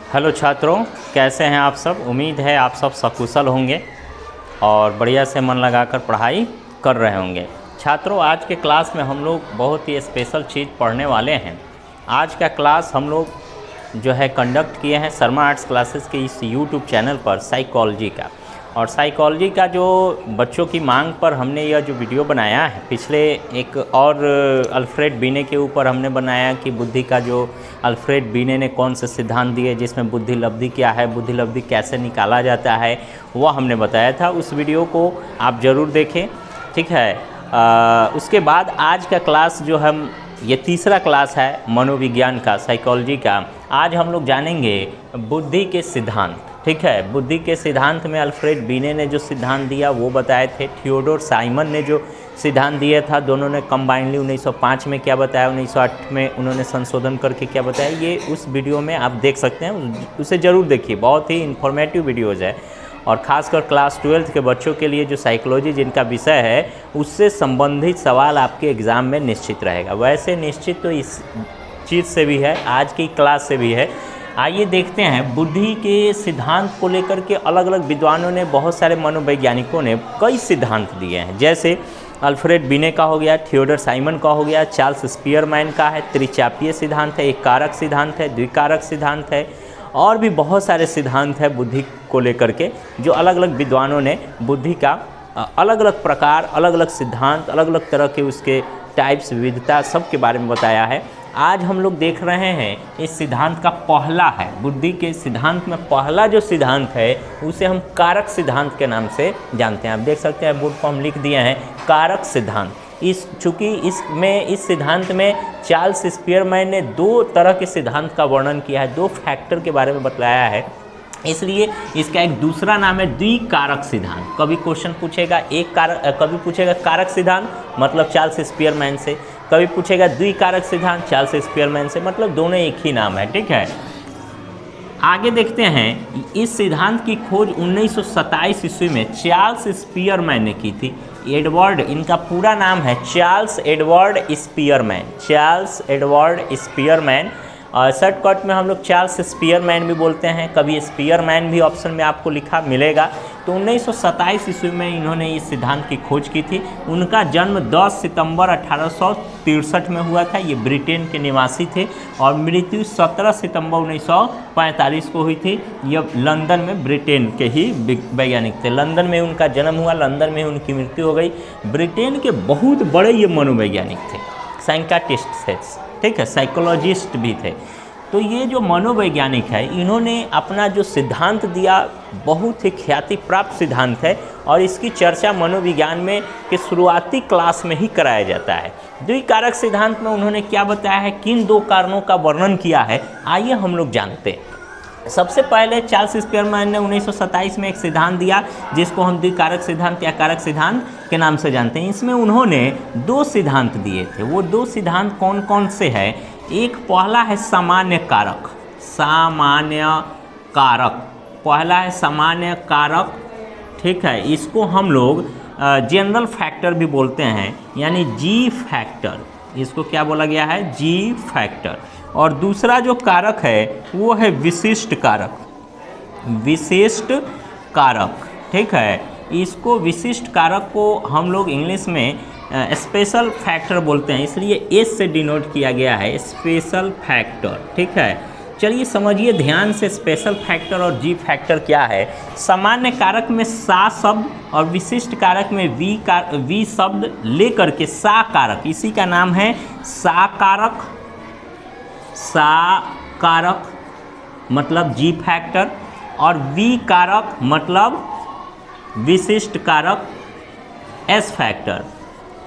Hello छात्रों, कैसे हैं आप सब। उम्मीद है आप सब सकुशल होंगे और बढ़िया से मन लगाकर पढ़ाई कर रहे होंगे। छात्रों, आज के क्लास में हम लोग बहुत ही स्पेशल चीज़ पढ़ने वाले हैं। आज का क्लास हम लोग जो है कंडक्ट किए हैं शर्मा आर्ट्स क्लासेस के इस यूट्यूब चैनल पर साइकोलॉजी का। और साइकोलॉजी का जो बच्चों की मांग पर हमने यह जो वीडियो बनाया है, पिछले एक और अल्फ्रेड बीने के ऊपर हमने बनाया कि बुद्धि का जो अल्फ्रेड बीने ने कौन से सिद्धांत दिए जिसमें बुद्धि लब्धि क्या है, बुद्धि लब्धि कैसे निकाला जाता है, वह हमने बताया था। उस वीडियो को आप ज़रूर देखें, ठीक है। उसके बाद आज का क्लास जो हम ये तीसरा क्लास है मनोविज्ञान का, साइकोलॉजी का। आज हम लोग जानेंगे बुद्धि के सिद्धांत, ठीक है। बुद्धि के सिद्धांत में अल्फ्रेड बीने ने जो सिद्धांत दिया वो बताए थे, थियोडोर साइमन ने जो सिद्धांत दिया था, दोनों ने कंबाइनली 1905 में क्या बताया, 1908 में उन्होंने संशोधन करके क्या बताया, ये उस वीडियो में आप देख सकते हैं, उसे ज़रूर देखिए। बहुत ही इन्फॉर्मेटिव वीडियोज़ है और ख़ासकर क्लास 12 के बच्चों के लिए जो साइकोलॉजी जिनका विषय है उससे संबंधित सवाल आपके एग्ज़ाम में निश्चित रहेगा। वैसे निश्चित तो इस चीज़ से भी है, आज की क्लास से भी है। आइए देखते हैं बुद्धि के सिद्धांत को लेकर के अलग अलग विद्वानों ने, बहुत सारे मनोवैज्ञानिकों ने कई सिद्धांत दिए हैं। जैसे अल्फ्रेड बीने का हो गया, थियोडोर साइमन का हो गया, चार्ल्स स्पीयरमैन का है, त्रिचापीय सिद्धांत है, एक कारक सिद्धांत है, द्विकारक सिद्धांत है, और भी बहुत सारे सिद्धांत है बुद्धि को लेकर के, जो अलग अलग विद्वानों ने बुद्धि का अलग अलग प्रकार, अलग अलग सिद्धांत, अलग अलग तरह के उसके टाइप्स, विविधता, सब के बारे में बताया है। आज हम लोग देख रहे हैं इस सिद्धांत का पहला है, बुद्धि के सिद्धांत में पहला जो सिद्धांत है उसे हम कारक सिद्धांत के नाम से जानते हैं। आप देख सकते हैं बोर्ड पर हम लिख दिए हैं कारक सिद्धांत। चूँकि इस सिद्धांत में चार्ल्स स्पीयरमैन ने दो तरह के सिद्धांत का वर्णन किया है, दो फैक्टर के बारे में बतलाया है, इसलिए इसका एक दूसरा नाम है द्विकारक सिद्धांत। कभी क्वेश्चन पूछेगा कभी पूछेगा कारक सिद्धांत, मतलब चार्ल्स स्पीयरमैन से, कभी पूछेगा द्विकारक सिद्धांत चार्ल्स स्पीयरमैन से, मतलब दोनों एक ही नाम है, ठीक है। आगे देखते हैं, इस सिद्धांत की खोज 1927 ईस्वी में चार्ल्स स्पीयरमैन ने की थी। एडवर्ड, इनका पूरा नाम है Charles Edward Spearman, Charles Edward Spearman. और शॉर्टकट में हम लोग चार्ल्स स्पीयरमैन भी बोलते हैं, कभी स्पीयरमैन भी ऑप्शन में आपको लिखा मिलेगा। तो 1927 ईस्वी में इन्होंने इस सिद्धांत की खोज की थी। उनका जन्म 10 सितंबर 1863 में हुआ था। ये ब्रिटेन के निवासी थे और मृत्यु 17 सितंबर 1945 को हुई थी। यह लंदन में, ब्रिटेन के ही वैज्ञानिक थे। लंदन में उनका जन्म हुआ, लंदन में उनकी मृत्यु हो गई। ब्रिटेन के बहुत बड़े ये मनोवैज्ञानिक थे, साइंटिस्ट थे, ठीक है, साइकोलॉजिस्ट भी थे। तो ये जो मनोवैज्ञानिक है, इन्होंने अपना जो सिद्धांत दिया बहुत ही ख्याति प्राप्त सिद्धांत है और इसकी चर्चा मनोविज्ञान में के शुरुआती क्लास में ही कराया जाता है। द्विकारक सिद्धांत में उन्होंने क्या बताया है, किन दो कारणों का वर्णन किया है, आइए हम लोग जानते हैं। सबसे पहले चार्ल्स स्पीयरमैन ने 1927 में एक सिद्धांत दिया जिसको हम द्विकारक सिद्धांत या कारक सिद्धांत के नाम से जानते हैं। इसमें उन्होंने दो सिद्धांत दिए थे। वो दो सिद्धांत कौन कौन से हैं? एक पहला है सामान्य कारक, सामान्य कारक, पहला है सामान्य कारक, ठीक है। इसको हम लोग जनरल फैक्टर भी बोलते हैं, यानी जी फैक्टर, इसको क्या बोला गया है, जी फैक्टर। और दूसरा जो कारक है वो है विशिष्ट कारक, विशिष्ट कारक, ठीक है। इसको विशिष्ट कारक को हम लोग इंग्लिश में स्पेशल फैक्टर बोलते हैं, इसलिए एस से डिनोट किया गया है, स्पेशल फैक्टर, ठीक है। चलिए समझिए ध्यान से, स्पेशल फैक्टर और जी फैक्टर क्या है। सामान्य कारक में सा शब्द और विशिष्ट कारक में वी शब्द लेकर के सा कारक, इसी का नाम है सा कारक, सा कारक मतलब जी फैक्टर, और वी कारक मतलब विशिष्ट कारक, एस फैक्टर,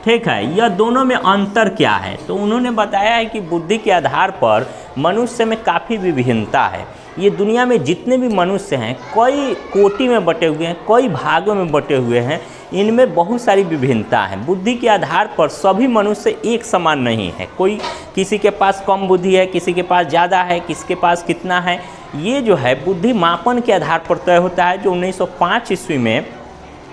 ठीक है। यह दोनों में अंतर क्या है? तो उन्होंने बताया है कि बुद्धि के आधार पर मनुष्य में काफ़ी विभिन्नता है। ये दुनिया में जितने भी मनुष्य हैं कई कोटि में बटे हुए हैं, कई भागों में बटे हुए हैं, इनमें बहुत सारी विभिन्नता है। बुद्धि के आधार पर सभी मनुष्य एक समान नहीं है, कोई किसी के पास कम बुद्धि है, किसी के पास ज़्यादा है, किसके पास कितना है, ये जो है बुद्धि मापन के आधार पर तय होता है, जो 1905 ईस्वी में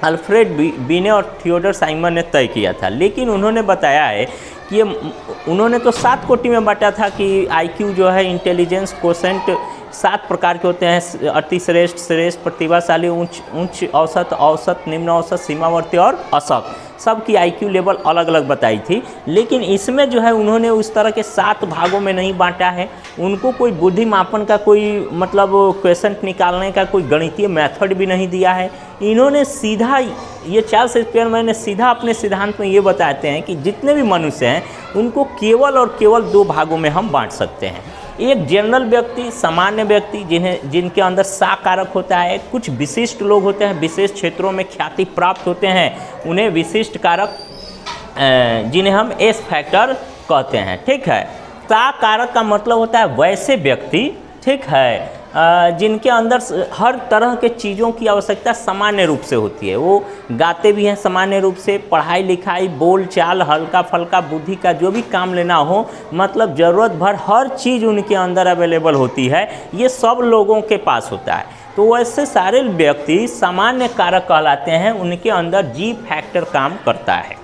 अल्फ्रेड बीने और थियोडोर साइमन ने तय किया था। लेकिन उन्होंने बताया है कि उन्होंने तो 7 कोटि में बांटा था कि आईक्यू जो है, इंटेलिजेंस कोसेंट 7 प्रकार के होते हैं, अति श्रेष्ठ, श्रेष्ठ, प्रतिभाशाली, उच्च, औसत, औसत, निम्न औसत, सीमावर्ती और असत। सबकी IQ लेवल अलग अलग बताई थी, लेकिन इसमें जो है उन्होंने उस तरह के 7 भागों में नहीं बांटा है। उनको कोई बुद्धि मापन का कोई मतलब क्वेश्चन निकालने का कोई गणितीय मेथड भी नहीं दिया है। इन्होंने सीधा, ये चार्ल्स स्पीयरमैन ने सीधा अपने सिद्धांत में ये बताते हैं कि जितने भी मनुष्य हैं उनको केवल और केवल 2 भागों में हम बांट सकते हैं। एक जनरल व्यक्ति, सामान्य व्यक्ति, जिनके अंदर सा कारक होता है। कुछ विशिष्ट लोग होते हैं, विशेष क्षेत्रों में ख्याति प्राप्त होते हैं, उन्हें विशिष्ट कारक, जिन्हें हम एस फैक्टर कहते हैं। ठीक है, सा कारक का मतलब होता है वैसे व्यक्ति, ठीक है, जिनके अंदर हर तरह के चीज़ों की आवश्यकता सामान्य रूप से होती है। वो गाते भी हैं सामान्य रूप से, पढ़ाई लिखाई, बोल चाल, हल्का फल्का बुद्धि का जो भी काम लेना हो, मतलब ज़रूरत भर हर चीज़ उनके अंदर अवेलेबल होती है। ये सब लोगों के पास होता है। तो वैसे सारे व्यक्ति सामान्य कारक कहलाते हैं, उनके अंदर जी फैक्टर काम करता है।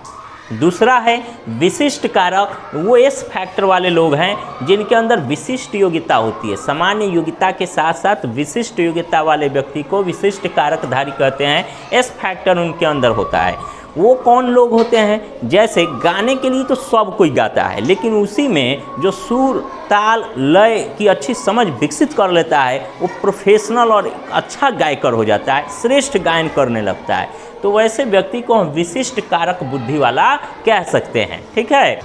दूसरा है विशिष्ट कारक, वो एस फैक्टर वाले लोग हैं जिनके अंदर विशिष्ट योग्यता होती है। सामान्य योग्यता के साथ साथ विशिष्ट योग्यता वाले व्यक्ति को विशिष्ट कारकधारी कहते हैं, एस फैक्टर उनके अंदर होता है। वो कौन लोग होते हैं? जैसे गाने के लिए तो सब कोई गाता है, लेकिन उसी में जो सुर, ताल, लय की अच्छी समझ विकसित कर लेता है वो प्रोफेशनल और अच्छा गायकर हो जाता है, श्रेष्ठ गायन करने लगता है। तो वैसे व्यक्ति को हम विशिष्ट कारक बुद्धि वाला कह सकते हैं। ठीक है,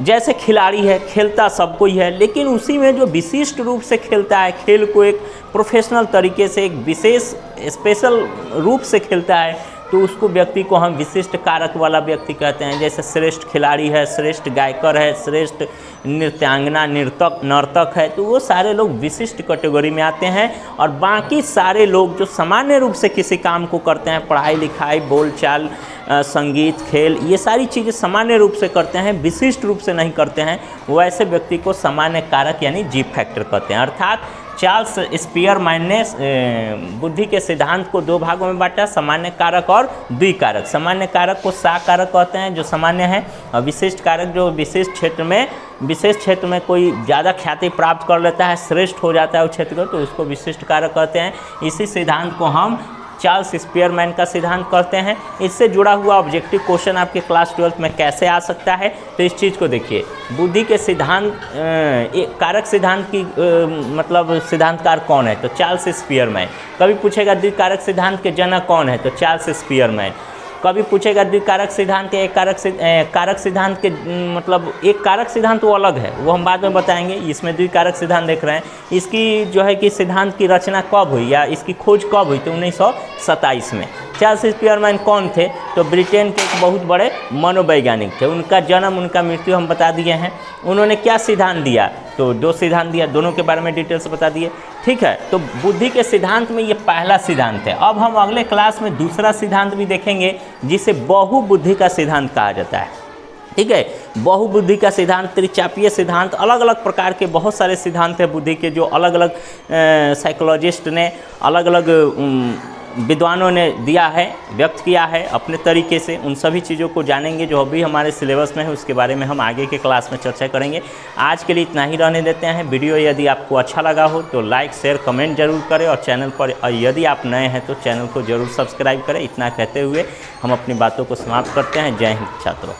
जैसे खिलाड़ी है, खेलता सब कोई है, लेकिन उसी में जो विशिष्ट रूप से खेलता है, खेल को एक प्रोफेशनल तरीके से, एक विशेष स्पेशल रूप से खेलता है, तो उसको व्यक्ति को हम विशिष्ट कारक वाला व्यक्ति कहते हैं। जैसे श्रेष्ठ खिलाड़ी है, श्रेष्ठ गायकर है, श्रेष्ठ नृत्यांगना, नर्तक है, तो वो सारे लोग विशिष्ट कैटेगरी में आते हैं। और बाकी सारे लोग जो सामान्य रूप से किसी काम को करते हैं, पढ़ाई लिखाई, बोलचाल, संगीत, खेल, ये सारी चीज़ें सामान्य रूप से करते हैं, विशिष्ट रूप से नहीं करते हैं, वैसे व्यक्ति को सामान्य कारक यानी जी फैक्टर कहते हैं। अर्थात चार्ल्स स्पीयरमैन ने बुद्धि के सिद्धांत को 2 भागों में बांटा, सामान्य कारक और द्विकारक। सामान्य कारक को सा कारक कहते हैं जो सामान्य है, और विशिष्ट कारक जो विशेष क्षेत्र में कोई ज़्यादा ख्याति प्राप्त कर लेता है, श्रेष्ठ हो जाता है उस क्षेत्र को, तो उसको विशिष्ट कारक कहते हैं। इसी सिद्धांत को हम चार्ल्स स्पीयरमैन का सिद्धांत कहते हैं। इससे जुड़ा हुआ ऑब्जेक्टिव क्वेश्चन आपके क्लास 12 में कैसे आ सकता है, तो इस चीज़ को देखिए। बुद्धि के सिद्धांत, कारक सिद्धांत की मतलब सिद्धांतकार कौन है, तो चार्ल्स स्पीयरमैन। कभी पूछेगा द्विकारक सिद्धांत के जनक कौन है, तो चार्ल्स स्पीयरमैन। कभी पूछेगा द्विकारक सिद्धांत के कारक सिद्धांत के मतलब एक कारक सिद्धांत वो अलग है, वो हम बाद में बताएंगे। इसमें द्विकारक सिद्धांत देख रहे हैं, इसकी जो है कि सिद्धांत की रचना कब हुई या इसकी खोज कब हुई, तो 1927 में। चार्ल्स स्पीयरमैन कौन थे, तो ब्रिटेन के एक बहुत बड़े मनोवैज्ञानिक थे। उनका जन्म, उनका मृत्यु हम बता दिए हैं। उन्होंने क्या सिद्धांत दिया, तो 2 सिद्धांत दिया, दोनों के बारे में डिटेल से बता दिए। ठीक है, तो बुद्धि के सिद्धांत में ये पहला सिद्धांत है। अब हम अगले क्लास में दूसरा सिद्धांत भी देखेंगे, जिसे बहुबुद्धि का सिद्धांत कहा जाता है। ठीक है, बहुबुद्धि का सिद्धांत, त्रिचापीय सिद्धांत, अलग अलग प्रकार के बहुत सारे सिद्धांत हैं बुद्धि के, जो अलग अलग साइकोलॉजिस्ट ने, अलग अलग विद्वानों ने दिया है, व्यक्त किया है अपने तरीके से। उन सभी चीज़ों को जानेंगे जो अभी हमारे सिलेबस में है, उसके बारे में हम आगे के क्लास में चर्चा करेंगे। आज के लिए इतना ही रहने देते हैं। वीडियो यदि आपको अच्छा लगा हो तो लाइक, शेयर, कमेंट जरूर करें, और चैनल पर यदि आप नए हैं तो चैनल को जरूर सब्सक्राइब करें। इतना कहते हुए हम अपनी बातों को समाप्त करते हैं। जय हिंद छात्रों।